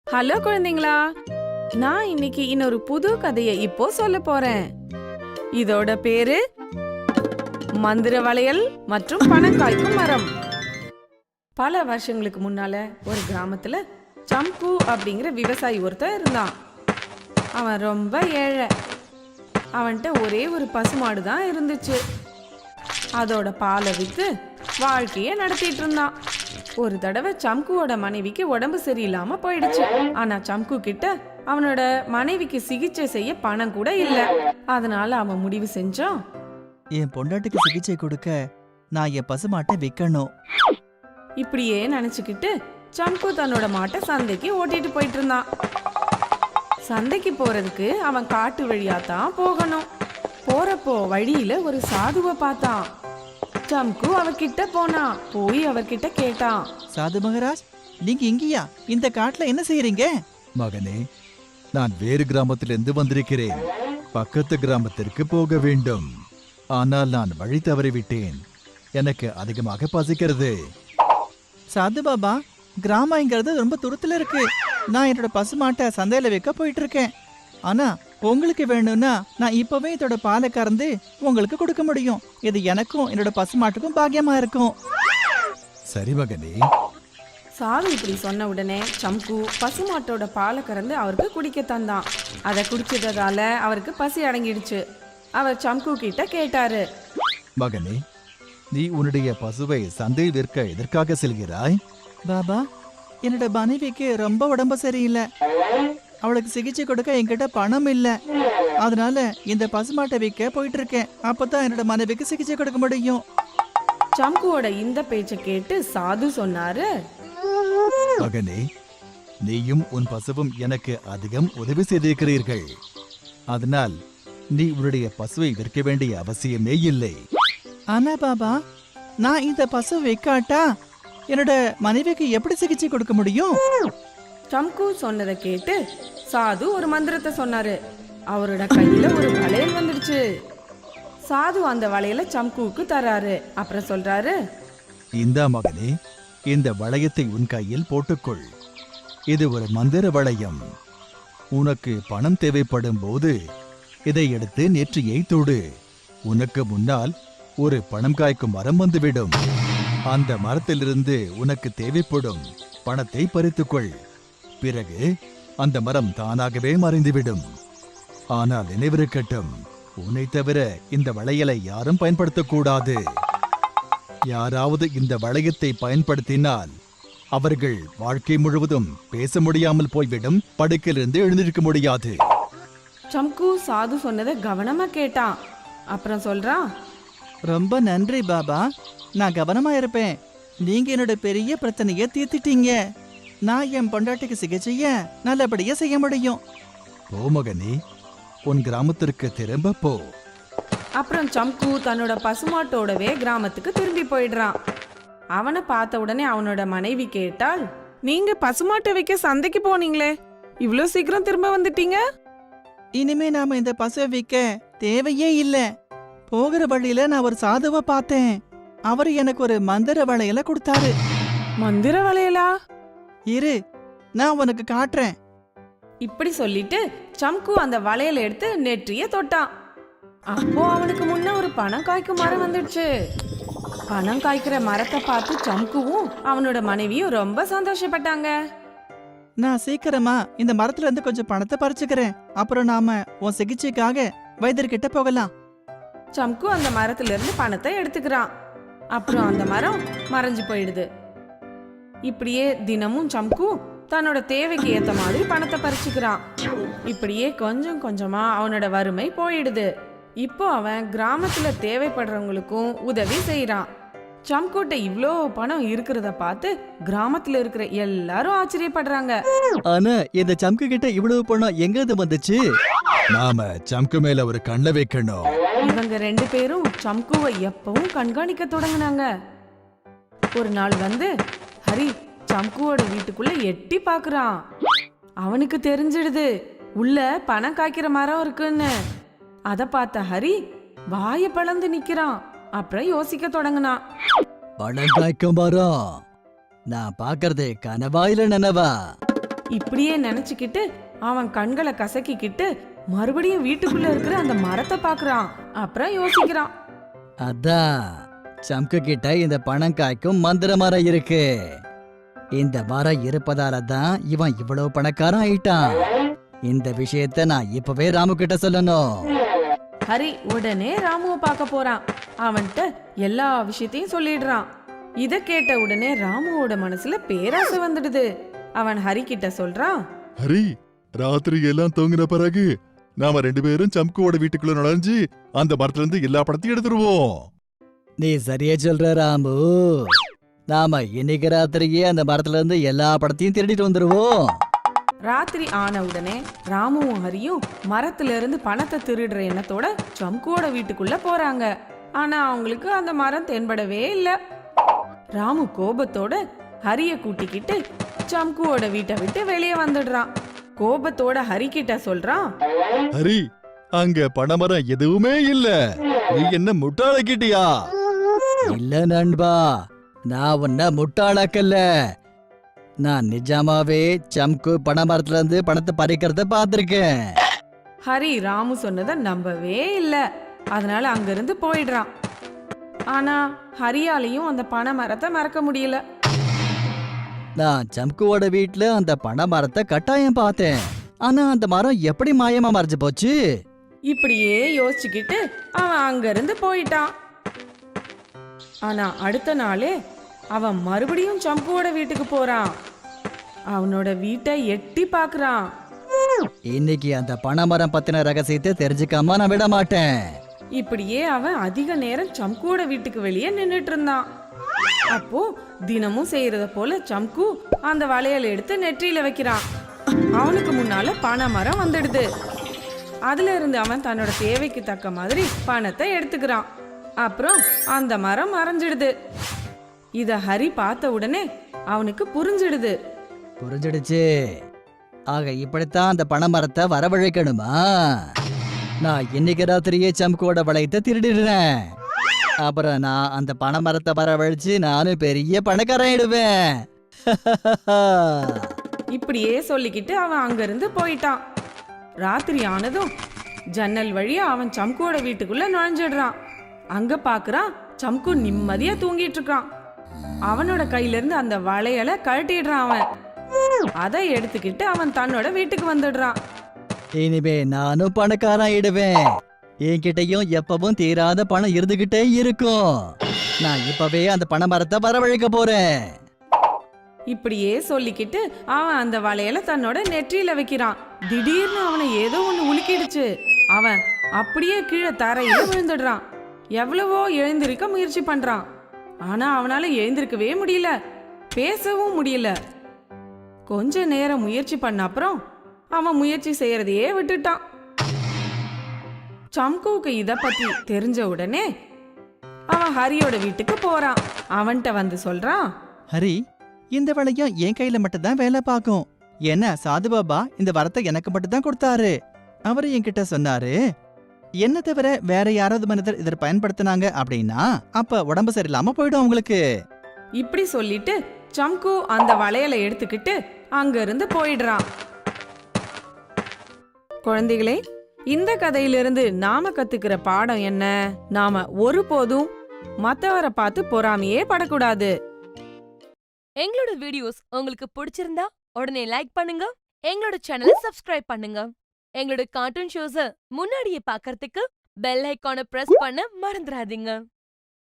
Hello குழந்தைங்களா, நான் இன்னைக்கு இன்னொரு புது கதையை இப்போ சொல்ல போறேன். இதோட பேரு மந்திர வளையல் மற்றும் பணம் காய்க்கும் மரம். பல வருஷங்களுக்கு முன்னால ஒரு கிராமத்துல சம்கு அப்படிங்கிற விவசாயி ஒருத்தன் இருந்தான். அவன் ரொம்ப ஏழை. அவன்கிட்ட ஒரே ஒரு பசுமாடு தான் இருந்துச்சு. அதோட பாலை வித்து வாழ்க்கைய நடத்திட்டு இருந்தான். ஒரு தடவை சம்குவோட மனைவிக்கு உடம்பு சரியில்லாம போயிடுச்சு. ஆனா சம்கு கிட்ட அவனோட மனைவிக்கு சிகிச்சை செய்ய பணம் கூட இல்ல. அதனால அவன் முடிவு செஞ்சான், என் பொண்டாட்டிக்கு சிகிச்சை கொடுக்க நான் என் பசுமாட்டை விற்கணும். இப்படியே நினைச்சுக்கிட்டு சம்கு தன்னோட மாட்டை சந்தைக்கு ஓட்டிட்டு போயிட்டு இருந்தான். சந்தைக்கு போறதுக்கு அவன் காட்டு வழியா தான் போகணும். போறப்போ வழியில ஒரு சாதுவை பார்த்தான். சம்கு அவர்கிட்ட போனான். போய் அவர்கிட்ட கேட்டான், சாது மகராஜ், நீங்க இங்கயா? இந்த காட்டுல என்ன செய்யறீங்க? மகனே, நான் வேறு கிராமத்திலிருந்து வந்திருக்கிறேன். பக்கத்து கிராமத்திற்கு போக வேண்டும். ஆனால் நான் வழி தவறிவிட்டேன். எனக்கு அதிகமாக பசிக்கிறது. சாது பாபா, கிராமங்கிறது ரொம்ப தூரத்துல இருக்கு. நான் என்னோட பசுமாட்டை சந்தையில வைக்க போயிட்டு இருக்கேன். ஆனா உங்களுக்கு வேணும்னா நான் இப்பவே இதோட பாலை கறந்து உங்களுக்கு கொடுக்க முடியும். இது எனக்கும் என்னோட பசுமாட்டுக்கும் பாக்கியமா இருக்கும். சரி மகனே. சாது இப்படி சொன்ன உடனே சம்கு பசுமாட்டோட பாலை கறந்து அவருக்கு குடிக்க தந்தான். அதை குடிச்சதால அவருக்கு பசி அடங்கிடுச்சு. அவர் சம்கு கிட்ட கேட்டாரு, மகனே, நீ உன்னுடைய பசுவை சந்தையில் விற்க எதற்காக செல்கிறாய்? பாபா, என்னோட மனைவிக்கு ரொம்ப உடம்பு சரியில்லை. அவளுக்கு சிகிச்சை கொடுக்க என்கிட்ட பணம் இல்ல. அதனால இந்த பசுமாட்டை விற்க போயிட்டு இருக்கேன். அப்பதான் என்னோட மனைவிக்கு சிகிச்சை கொடுக்க முடியும். சம்குவோட இந்த பேச்சை கேட்டு சாது சொன்னாரு, மகனே, நீயும் உன் பசுவும் எனக்கு அதிகம் உதவி செய்திருக்கிறீர்கள். அதனால் நீ உன்னுடைய பசுவை விற்க வேண்டிய அவசியமே இல்லை. ஆனா பாபா, நான் இந்த பசு விற்காட்டா என்னோட மனைவிக்கு எப்படி சிகிச்சை கொடுக்க முடியும்? சம்கு சொன்னதை கேட்டு சாது ஒரு மந்திரத்தை சொன்னாரு. அவரோட கையில ஒரு வளையல் வந்துடுச்சு. சாது அந்த வளையலை சம்குவுக்கு தராரு. அப்புறம் சொல்றாரு, இந்தா மகனே, இந்த வளையத்தை உன் கையில் போட்டுக்கொள். இது ஒரு மந்திர வளையம். உனக்கு பணம் தேவைப்படும் போது இதை எடுத்து நெற்றியை தொடு. உனக்கு முன்னால் ஒரு பணம் காய்க்கும் மரம் வந்துவிடும். அந்த மரத்திலிருந்து உனக்கு தேவைப்படும் பணத்தை பறித்துக்கொள். பிறகு அந்த மரம் தானாகவே மறைந்துவிடும். ஆனால் நினைவிருக்கட்டும், உன்னை தவிர இந்த வளையலை யாரும் பயன்படுத்தக்கூடாது. யாராவது இந்த வளையத்தை பயன்படுத்தினால் அவர்கள் வாழ்க்கை முழுவதும் பேச முடியாமல் போய்விடும். படுக்கையிலிருந்து எழுந்திருக்க முடியாது. சம்கு சாது சொன்னதை கவனமா கேட்டான். அப்புறம் சொல்றான், ரொம்ப நன்றி பாபா, நான் கவனமா இருப்பேன். நீங்க என்னோட பெரிய பிரச்சனைய தீர்த்துட்டீங்க. நான் என் பொண்டாட்டிக்கு சிகிச்சைய நல்லபடியா செய்ய முடியும். போ மகனே, உன் கிராமத்திற்கு திரும்ப போ. அப்புறம் சம்கு தன்னோட பசுமாட்டோடவே கிராமத்துக்கு திரும்பி போயிடுறான். அவனை பார்த்த உடனே அவனோட மனைவி கேட்டாள், நீங்க பசுமாட்டை வைக்க சந்தைக்கு போனீங்களே, இவ்ளோ சீக்கிரம் திரும்ப வந்துட்டீங்க? இனிமே நாம இந்த பசுவை விற்க தேவையே இல்ல. போகிற வழியில நான் ஒரு சாதுவை பார்த்தேன். அவரு எனக்கு ஒரு மந்திர வளையல கொடுத்தாரு. மந்திர வளையலா? இரு, நான் உனக்கு காட்டுறேன். இப்படி சொல்லிட்டு சம்கு அந்த வளையலை எடுத்து நெற்றிய தொட்டான். அப்போ அவனுக்கு முன்ன ஒரு பணம் காய்க்கும் மரம் வந்துடுச்சு. பணம் காய்க்கிற மரத்தை பார்த்து சம்குவும் அவனோட மனைவியும் ரொம்ப சந்தோஷப்பட்டாங்க. நான் சீக்கிரமா இந்த மரத்துல இருந்து கொஞ்சம் பணத்தை பறிச்சுக்கிறேன். அப்புறம் நாம உன் சிகிச்சைக்காக வைத்தியர்கிட்ட போகலாம். சம்கு அந்த மரத்துல இருந்து பணத்தை எடுத்துக்கிறான். அப்புறம் அந்த மரம் மறைஞ்சு போயிடுது. இப்படியே தினமும் சம்கு தன்னோட தேவைக்கு ஏத்த மாதிரி பணத்தை பறிச்சுக்கிறான். இப்படியே கொஞ்சம் கொஞ்சமா அவனோட வறுமை போயிடுது. இப்போ அவன் கிராமத்துல தேவைப்படுறவங்களுக்கும் உதவி செய்யறான். சம்குட்ட இவ்ளோ பணம் இருக்கிறத பார்த்து கிராமத்துல இருக்கிற எல்லாரும் ஆச்சரியப்படுறாங்க. ஆனா இந்த சம்கு கிட்ட இவ்வளவு பணம் எங்க இருந்து வந்துச்சு? நாம சம்கு மேல ஒரு கண்ணை வைக்கணும். இவங்க ரெண்டு பேரும் சம்குவை எப்பவும் கண்காணிக்க தொடங்கினாங்க. ஒரு நாள் வந்து ஹரி சம்குவோட வீட்டுக்குள்ள எட்டி பாக்குறான். அவனுக்கு தெரிஞ்சிடுது உள்ள பணம் காய்க்கிற மரம் இருக்குன்னு. அத பார்த்த ஹரி வாயை பிளந்து நிக்கிறான். அப்புறம் யோசிக்க தொடங்கினான். பணம் காய்க்கும் மரம். நான் பாக்குறது கனவா இல்ல நனவா? இப்படியே நினைச்சுக்கிட்டு அவன் கண்களை கசக்கிக்கிட்டு மறுபடியும் வீட்டுக்குள்ள இருக்கிற அந்த மரத்தை பாக்குறான். அப்புறம் யோசிக்கிறான். அதான் சம்கு கிட்ட இந்த பணம் காய்க்கும் மந்திர மரம் இருக்கு. இந்த மரம் இருப்பதால தான் இவன் இவ்வளவு பணக்காரன் ஆயிட்டான். இந்த விஷயத்த நான் இப்பவே ராமு கிட்ட சொல்லணும். ஹரி உடனே ராமுவை பார்க்க போறான். அவன்கிட்ட எல்லா விஷயத்தையும் சொல்லிடுறான். இத கேட்ட உடனே ராமுவோட மனசுல பேராசை வந்துடுது. அவன் ஹரி கிட்ட சொல்றான். ஹரி, ராத்திரி எல்லாம் தூங்கின பிறகு நாம 2 பேரும் சம்குவோட வீட்டுக்குள்ள நுழைஞ்சு அந்த மரத்துல இருந்து எல்லா படத்தையும் எடுத்துருவோம். நீ சரியா சொல்ற ராமு. நாம இன்னைக்கு ராத்திரியே அந்த மரத்துல இருந்து எல்லா படத்தையும் திருடிட்டு வந்துருவோம். ராத்திரி ஆன உடனே ராமுவும் ஹரியும் மரத்துல இருந்து பணத்தை திருடுற எண்ணத்தோட சம்குவோட வீட்டுக்குள்ள போறாங்க. ஆனா அவங்களுக்கு அந்த மரம் தென்படவே இல்ல. ராமு கோபத்தோட ஹரிய கூட்டிக்கிட்டு சம்குவோட வீட்டை விட்டு வெளியே வந்துடுறான். கோபத்தோட ஹரி கிட்ட சொல்றான். ஹரி, அங்க பனைமரம் எதுவுமே இல்ல. நீ என்ன முட்டாளாக்கிட்டியா? இல்ல நண்பா, நான் உன்ன முட்டாளாக்கல்ல. நான் நிஜமாவே சம்கு பனைமரத்துல இருந்து பணத்தை பறிக்கிறத பாத்திருக்கேன். ஹரி ராமு சொன்னதை நம்பவே இல்ல. அதனால அங்கிருந்து போயிடுறான். ஆனா ஹரியாலையும் அந்த பனை மரத்தை மறக்க முடியல. நான் சம்குவோட வீட்ல அந்த பனைமரத்தை கட்டாயம் பார்த்தேன். ஆனா அந்த மரம் எப்படி மாயமா மறைஞ்சு போச்சு? இப்படியே யோசிச்சுக்கிட்டு அவன் அங்கிருந்து போயிட்டான். ஆனா அடுத்த நாளே அவன் மறுபடியும் சம்புவோட வீட்டுக்கு போறான். அவனோட வீட்டை எட்டி பாக்குறான். இன்னைக்கு அந்த பனைமரம் பத்தின ரகசியத்தை தெரிஞ்சுக்காம நான் விட மாட்டேன். இப்படியே அவன் அதிக நேரம் சம்குவோட வீட்டுக்கு வெளியே நின்னுட்டு இருந்தான். அப்போ தினமும் செய்யறத போல சம்கு அந்த வளையல் எடுத்து நெற்றியில வைக்கிறான். அவனுக்கு முன்னால பனை மரம் வந்துடுது. அதுல இருந்து அவன் தன்னோட தேவைக்கு தக்க மாதிரி பணத்தை எடுத்துக்கிறான். அப்புறம் அந்த மரம் மறைஞ்சிடுது. இத ஹரி பார்த்த உடனே அவனுக்கு புரிஞ்சிடுது. புரிஞ்சிடுச்சு. ஆக இப்படித்தான் அந்த பனைமரத்தை வரவழைக்கணுமா? நான் இன்னைக்கு ராத்திரியே சம்குவோட வளையத்தை திருடிடுறேன். அப்புறம் நான் அந்த பனைமரத்தை வரவழைச்சு நானும் பெரிய பணக்காரன் ஆயிடுவேன். இப்படியே சொல்லிக்கிட்டு அவன் அங்கிருந்து போயிட்டான். ராத்திரி ஆனதும் ஜன்னல் வழியா அவன் சம்குவோட வீட்டுக்குள்ள நுழைஞ்சிடுறான். அங்க பாக்குறான் சம்கு நிம்மதியா தூங்கிட்டு இருக்கான். அவனோட கையில இருந்து அந்த வளையலை கழட்டிடுறான். அவன் அதை எடுத்துக்கிட்டு அவன் தன்னோட வீட்டுக்கு வந்துடுறான். இனிமே நானும் பணக்காரன் ஆயிடுவேன். என்கிட்டயும் எப்பவும் தீராத பணம் இருந்துகிட்டே இருக்கும். நான் இப்பவே அந்த பனைமரத்தை வரவழைக்க போறேன். இப்படியே சொல்லிக்கிட்டு அவன் அந்த வளையலை தன்னோட நெற்றியில வைக்கிறான். திடீர்னு அவனை ஏதோ ஒண்ணு உலுக்கிடுச்சு. அவன் அப்படியே கீழே தரையில விழுந்துடுறான். எவ்வளவோ எழுந்திருக்க முயற்சி பண்றான். ஆனா அவனால எழுந்திருக்கவே முடியல, பேசவும் முடியல. கொஞ்ச நேரம் முயற்சி பண்ண அப்புறம் அவன் முயற்சி செய்யறதையே விட்டுட்டான். சம்குவுக்கு இத பத்தி தெரிஞ்ச உடனே அவன் ஹரியோட வீட்டுக்கு போறான். அவன்கிட்ட வந்து சொல்றான். ஹரி, இந்த வளையம் என் கையில மட்டும் தான் வேலை பார்க்கும். ஏன்னா சாது பாபா இந்த வரத்தை எனக்கு மட்டும் தான் கொடுத்தாரு. அவரு என்கிட்ட சொன்னாரு, என்ன தவிர வேற யாராவது மனிதர் இதை பயன்படுத்தினாங்க அப்படின்னா அப்ப உடம்பு சரியில்லாம போயிடும் உங்களுக்கு. இப்படி சொல்லிட்டு சம்கு அந்த வளையலை எடுத்துக்கிட்டு அங்க இருந்து போயிடுறான். குழந்தைகளே, இந்த கதையிலிருந்து நாம கத்துக்கிற பாடம் என்ன? நாம ஒருபோதும் மத்தவரை பார்த்து பொறாமையே படக்கூடாது. எங்களோட வீடியோஸ் உங்களுக்கு பிடிச்சிருந்தா உடனே லைக் பண்ணுங்க, எங்களோட சேனலை சப்ஸ்கிரைப் பண்ணுங்க. எங்களோட கார்ட்டூன் ஷோஸ முன்னாடியே பார்க்கிறதுக்கு பெல் ஐகானை பிரஸ் பண்ண மறந்துடாதீங்க.